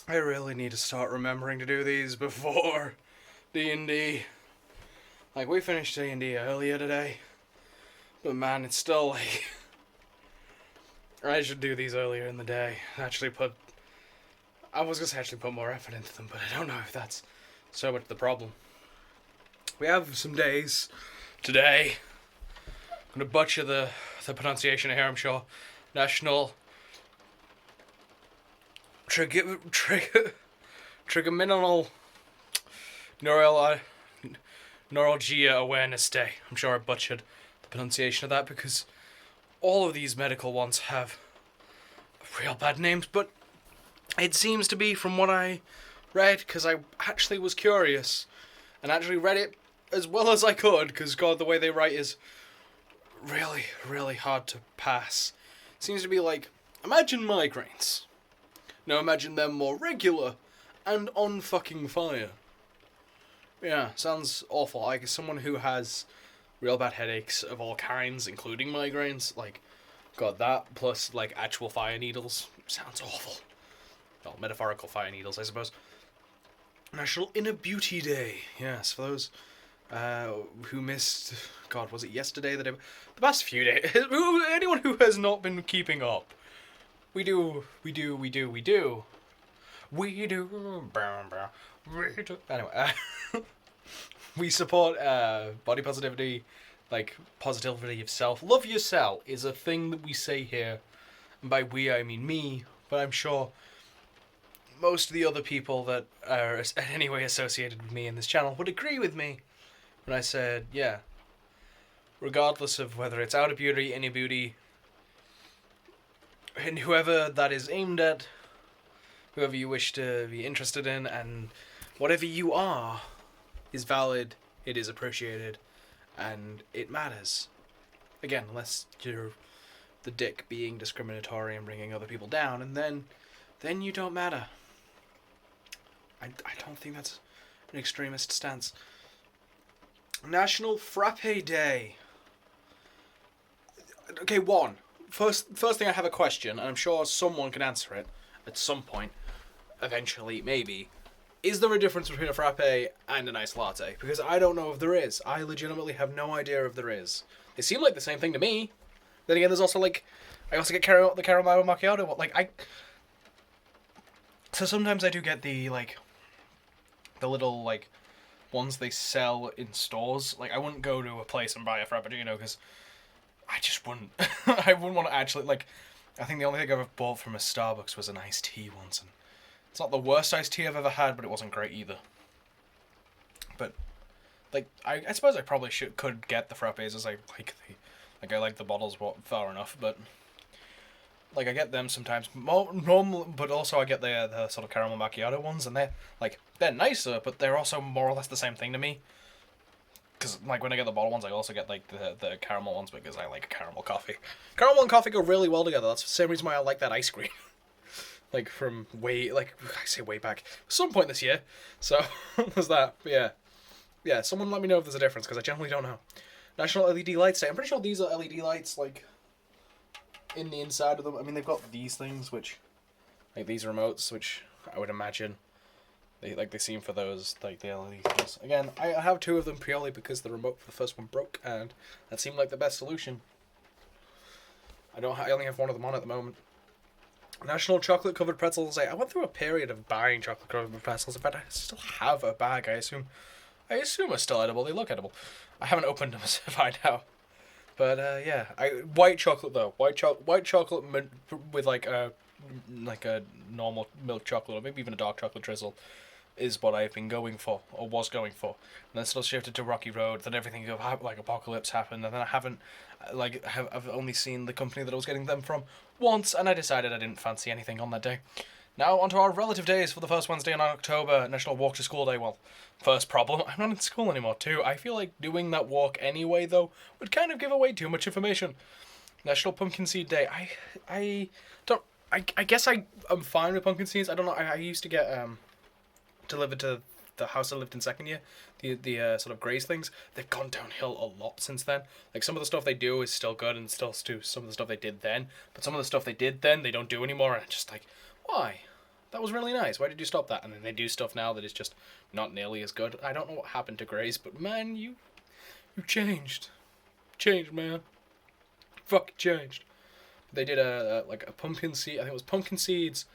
I really need to start remembering to do these before D&D. Like, we finished D&D earlier today, but man, it's still like... I should do these earlier in the day. I was gonna say actually put more effort into them, but I don't know if that's so much the problem. We have some days today. I'm gonna butcher the pronunciation here, I'm sure. National Trigeminal Neuralgia Awareness Day. I'm sure I butchered the pronunciation of that because all of these medical ones have real bad names, but it seems to be from what I read, because I actually was curious and actually read it as well as I could, because God, the way they write is really, really hard to pass. It seems to be like, imagine migraines. Now imagine them more regular and on fucking fire. Yeah, sounds awful. Like, as someone who has real bad headaches of all kinds, including migraines, like, God, that plus, like, actual fire needles sounds awful. Well, metaphorical fire needles, I suppose. National Inner Beauty Day. Yes, for those who missed... God, was it yesterday? The past few days. Anyone who has not been keeping up. We do. Anyway, we support body positivity, like positivity of self. Love yourself is a thing that we say here. And by we, I mean me, but I'm sure most of the other people that are in any way associated with me in this channel would agree with me when I said, yeah, regardless of whether it's outer beauty, inner beauty, and whoever that is aimed at, whoever you wish to be interested in, and whatever you are is valid, it is appreciated, and it matters. Again, unless you're the dick being discriminatory and bringing other people down, and then you don't matter. I don't think that's an extremist stance. National Frappe Day. Okay, First thing, I have a question, and I'm sure someone can answer it at some point, eventually, maybe. Is there a difference between a frappe and an iced latte? Because I don't know if there is. I legitimately have no idea if there is. They seem like the same thing to me. Then again, there's also, like, I also get the caramel macchiato. Like, so sometimes I do get the, like, the little, like, ones they sell in stores. Like, I wouldn't go to a place and buy a frappuccino, because I just wouldn't. I wouldn't want to actually, like, I think the only thing I've ever bought from a Starbucks was an iced tea once, and it's not the worst iced tea I've ever had, but it wasn't great either. But, like, I suppose I probably could get the frappes as I like the bottles far enough, but like, I get them sometimes normal, but also I get the sort of caramel macchiato ones, and they're nicer, but they're also more or less the same thing to me. Because, like, when I get the bottle ones, I also get, like, the caramel ones because I like caramel coffee. Caramel and coffee go really well together. That's the same reason why I like that ice cream. Like, from I say way back, some point this year. So, there's that. But yeah. Yeah, someone let me know if there's a difference, because I generally don't know. National LED Lights Day. I'm pretty sure these are LED lights, like, in the inside of them. I mean, they've got these things, which, like, these remotes, which I would imagine they seem for those, like, the LED things. Again, I have two of them purely because the remote for the first one broke, and that seemed like the best solution. I only have one of them on at the moment. National Chocolate Covered Pretzels Day. I went through a period of buying chocolate covered pretzels. In fact, I still have a bag. I assume they're still edible. They look edible. I haven't opened them to find out. But yeah, white chocolate though. White chocolate with like a normal milk chocolate, or maybe even a dark chocolate drizzle, is what I've been going for, or was going for. And then still shifted to Rocky Road. Then everything like Apocalypse happened, and then I've only seen the company that I was getting them from once, and I decided I didn't fancy anything on that day. Now onto our relative days for the first Wednesday in October, National Walk to School Day. Well, first problem, I'm not in school anymore too. I feel like doing that walk anyway though would kind of give away too much information. National Pumpkin Seed Day. I guess I'm fine with pumpkin seeds. I don't know. I used to get delivered to the house I lived in second year. The sort of Graze things. They've gone downhill a lot since then. Like, some of the stuff they do is still good and still do some of the stuff they did then. But some of the stuff they did then they don't do anymore. And I'm just like, why? That was really nice. Why did you stop that? And then they do stuff now that is just not nearly as good. I don't know what happened to Grace, but man, you changed. Changed, man. Fucking changed. They did a pumpkin seed. I think it was pumpkin seeds,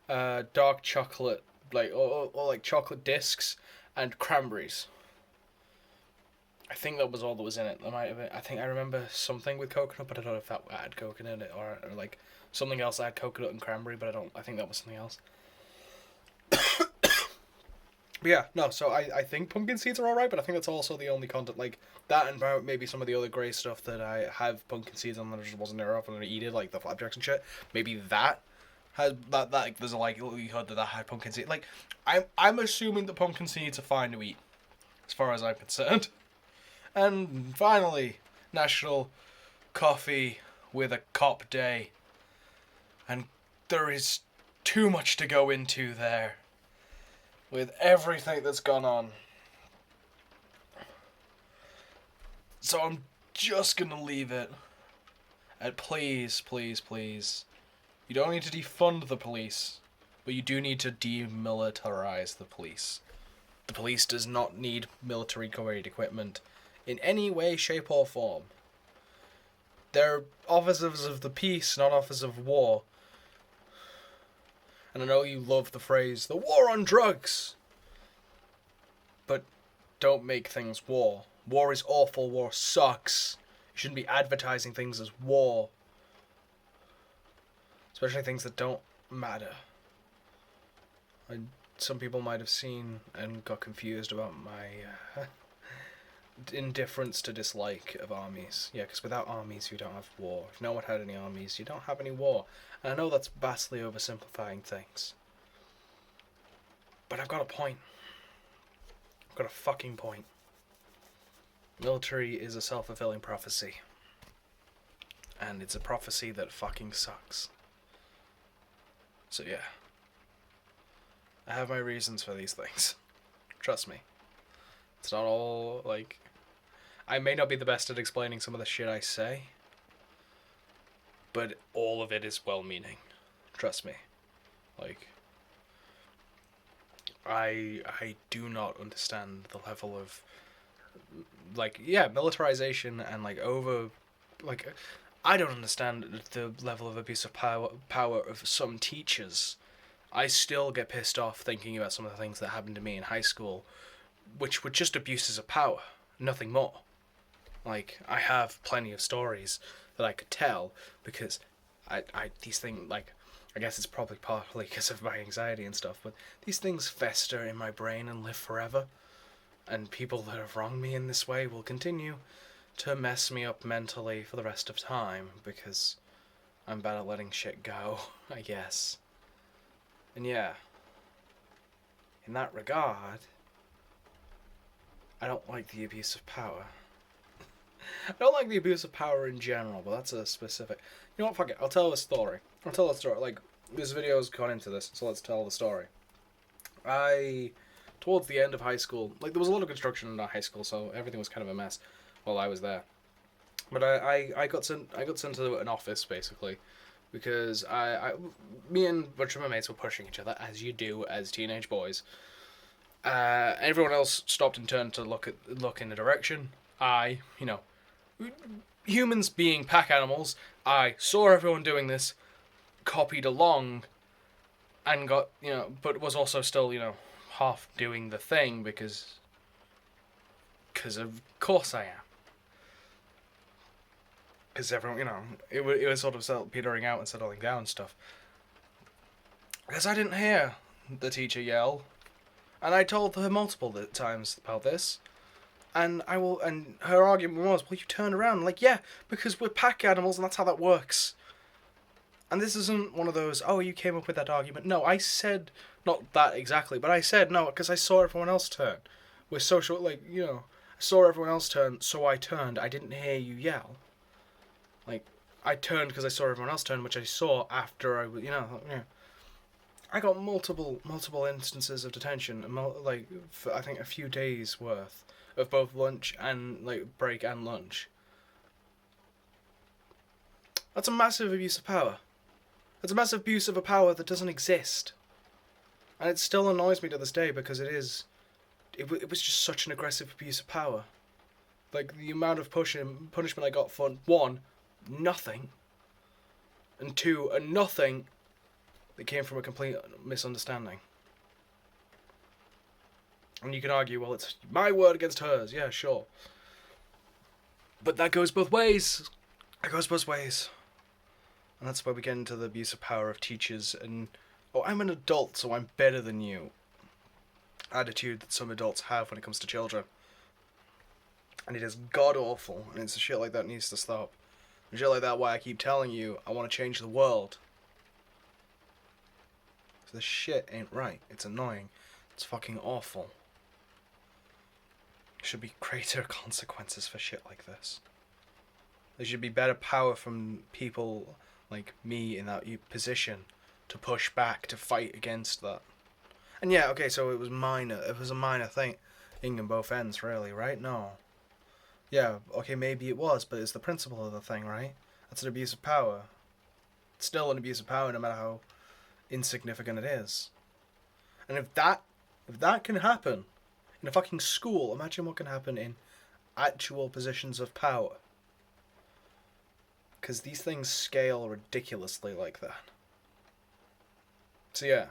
dark chocolate, or like chocolate discs, and cranberries. I think that was all that was in it. I think I remember something with coconut, but I don't know if that had coconut in it or like something else that had coconut and cranberry. But I think that was something else. But yeah, no. So I think pumpkin seeds are alright, but I think that's also the only content like that and maybe some of the other grey stuff that I have pumpkin seeds on that I just wasn't there often and I eat it, like the flapjacks and shit. Maybe that has that like there's a likelihood that had pumpkin seeds. Like I'm assuming the pumpkin seeds are fine to eat, as far as I'm concerned. And finally, National Coffee with a Cop Day. And there is too much to go into there. With everything that's gone on. So I'm just gonna leave it at please, please, please. You don't need to defund the police, but you do need to demilitarize the police. The police does not need military grade equipment in any way, shape, or form. They're officers of the peace, not officers of war. And I know you love the phrase, the war on drugs. But don't make things war. War is awful, war sucks. You shouldn't be advertising things as war. Especially things that don't matter. Some people might have seen and got confused about my indifference to dislike of armies. Yeah, because without armies you don't have war. If no one had any armies, you don't have any war. And I know that's vastly oversimplifying things. But I've got a point. I've got a fucking point. Military is a self-fulfilling prophecy. And it's a prophecy that fucking sucks. So yeah. I have my reasons for these things. Trust me. It's not all, like... I may not be the best at explaining some of the shit I say. But all of it is well-meaning. Trust me. Like... I do not understand the level of... Like, yeah, militarization and, like, like... I don't understand the level of abuse of power of some teachers. I still get pissed off thinking about some of the things that happened to me in high school, which were just abuses of power, nothing more. Like, I have plenty of stories that I could tell, because these things, like, I guess it's probably partly because of my anxiety and stuff, but these things fester in my brain and live forever, and people that have wronged me in this way will continue to mess me up mentally for the rest of time, because I'm bad at letting shit go, I guess. And yeah, in that regard, I don't like the abuse of power. I don't like the abuse of power in general, but that's a specific... You know what, fuck it, I'll tell a story. Like, this video's gone into this, so let's tell the story. Towards the end of high school, like, there was a lot of construction in our high school, so everything was kind of a mess while I was there. But I got sent to an office, basically, because me and a bunch of my mates were pushing each other, as you do as teenage boys. Everyone else stopped and turned to look in a direction. Humans being pack animals, I saw everyone doing this, copied along, and got, but was also still, half doing the thing, because of course I am. Because everyone, it was sort of petering out and settling down and stuff. Because I didn't hear the teacher yell, and I told her multiple times about this, and her argument was, well, you turned around. I'm like, yeah, because we're pack animals, and that's how that works. And this isn't one of those, oh, you came up with that argument. No, I said, not that exactly, but I said, no, because I saw everyone else turn. We're social, I saw everyone else turn, so I turned. I didn't hear you yell. Like, I turned because I saw everyone else turn, which I saw after I got multiple instances of detention, for, I think, a few days worth of both lunch and, break and lunch. That's a massive abuse of power. That's a massive abuse of a power that doesn't exist. And it still annoys me to this day because it was just such an aggressive abuse of power. Like, the amount of punishment I got for, one, nothing, and two, a nothing that came from a complete misunderstanding. And you can argue, well, it's my word against hers. Yeah, sure. But that goes both ways. It goes both ways. And that's where we get into the abuse of power of teachers and, oh, I'm an adult, so I'm better than you attitude that some adults have when it comes to children. And it is god awful, and it's shit like that needs to stop. And shit like that, why I keep telling you, I want to change the world. So this shit ain't right. It's annoying. It's fucking awful. There should be greater consequences for shit like this. There should be better power from people like me in that position to push back, to fight against that. And yeah, okay, so it was minor. It was a minor thing in both ends, really, right? No. Yeah, okay, maybe it was, but it's the principle of the thing, right? That's an abuse of power. It's still an abuse of power, no matter how insignificant it is. And if that can happen in a fucking school, imagine what can happen in actual positions of power. Because these things scale ridiculously like that. So yeah.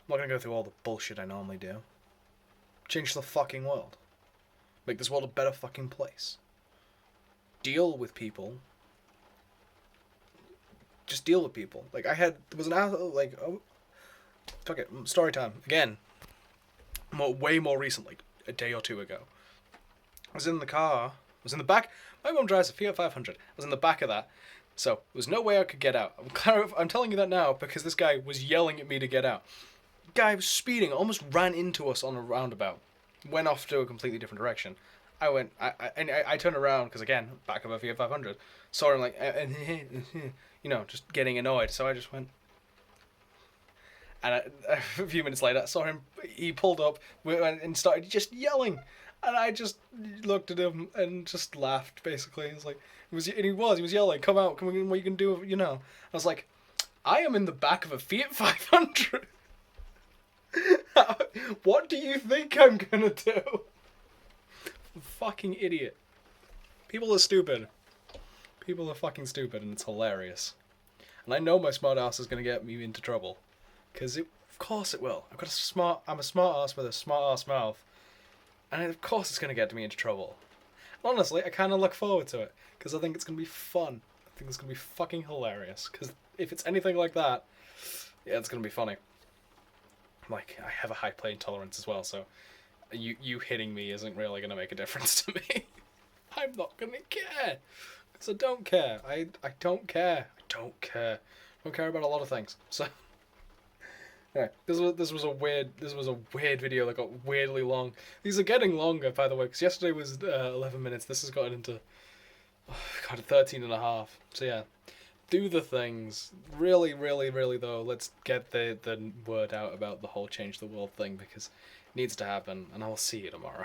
I'm not going to go through all the bullshit I normally do. Change the fucking world. Make this world a better fucking place. Deal with people. Just deal with people. Like, there was an asshole, like, oh, fuck it, story time. Again. Way more recent, like, a day or two ago. I was in the car. I was in the back. My mum drives a Fiat 500. I was in the back of that. So, there was no way I could get out. I'm telling you that now because this guy was yelling at me to get out. Guy was speeding, almost ran into us on a roundabout. Went off to a completely different direction. I turned around because, again, back of a Fiat 500. Saw him like, you know, just getting annoyed. So I just went. And a few minutes later, I saw him. He pulled up and started just yelling. And I just looked at him and just laughed. Basically, he was yelling, "Come out! Come on! What you can do? You know." I was like, "I am in the back of a Fiat 500. What do you think I'm gonna do?" Fucking idiot. People are stupid. People are fucking stupid, and it's hilarious. And I know my smart ass is gonna get me into trouble, because of course it will. I'm a smart ass with a smart ass mouth, and of course it's gonna get me into trouble. And honestly, I kind of look forward to it because I think it's gonna be fun. I think it's gonna be fucking hilarious. Because if it's anything like that, yeah, it's gonna be funny. Like, I have a high pain tolerance as well, so you hitting me isn't really going to make a difference to me. I'm not going to care. Because I don't care. I don't care. I don't care. I don't care about a lot of things. So, yeah, this was a weird video that got weirdly long. These are getting longer, by the way, because yesterday was 11 minutes. This has gotten into, 13 and a half. So yeah. Do the things. Really, really, really, though, let's get the word out about the whole change the world thing, because it needs to happen, and I'll see you tomorrow.